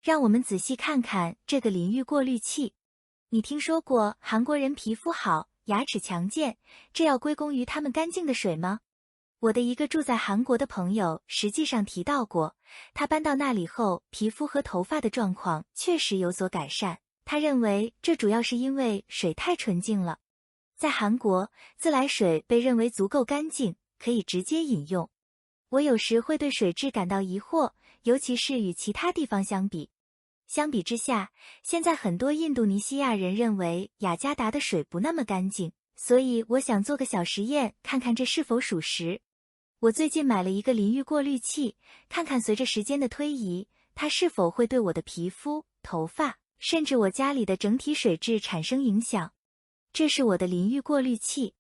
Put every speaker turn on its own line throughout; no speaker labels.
让我们仔细看看这个淋浴过滤器。你听说过韩国人皮肤好，牙齿强健，这要归功于他们干净的水吗？我的一个住在韩国的朋友实际上提到过，他搬到那里后，皮肤和头发的状况确实有所改善。他认为这主要是因为水太纯净了。在韩国，自来水被认为足够干净，可以直接饮用。我有时会对水质感到疑惑，尤其是与其他地方相比。相比之下，现在很多印度尼西亚人认为雅加达的水不那么干净，所以我想做个小实验，看看这是否属实。我最近买了一个淋浴过滤器，看看随着时间的推移，它是否会对我的皮肤、头发，甚至我家里的整体水质产生影响。这是我的淋浴过滤器。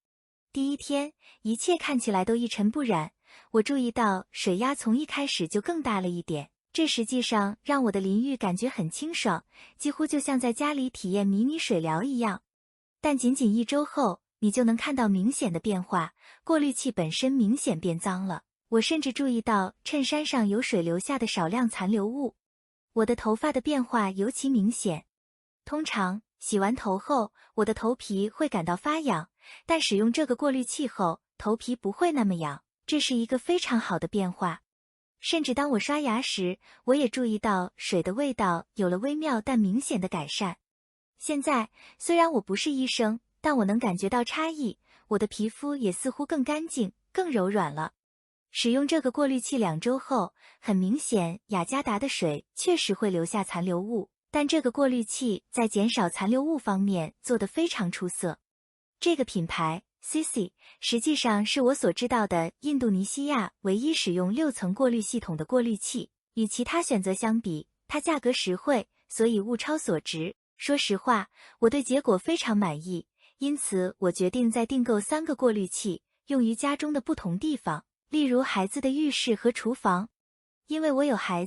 第一天，一切看起来都一尘不染，我注意到水压从一开始就更大了一点。这实际上让我的淋浴感觉很清爽，几乎就像在家里体验迷你水疗一样。但仅仅1周后，你就能看到明显的变化，过滤器本身明显变脏了。我甚至注意到衬衫上有水留下的少量残留物。我的头发的变化尤其明显。通常，洗完头后，我的头皮会感到发痒，但使用这个过滤器后，头皮不会那么痒，这是一个非常好的变化。甚至当我刷牙时，我也注意到水的味道有了微妙但明显的改善。现在，虽然我不是医生，但我能感觉到差异，我的皮肤也似乎更干净、更柔软了。使用这个过滤器2周后，很明显雅加达的水确实会留下残留物，但这个过滤器在减少残留物方面做得非常出色。这个品牌CC 实际上是我所知道的印度尼西亚唯一使用6层过滤系统的过滤器，与其他选择相比，它价格实惠，所以物超所值。说实话，我对结果非常满意，因此我决定再订购3个过滤器，用于家中的不同地方，例如孩子的浴室和厨房。因为我有孩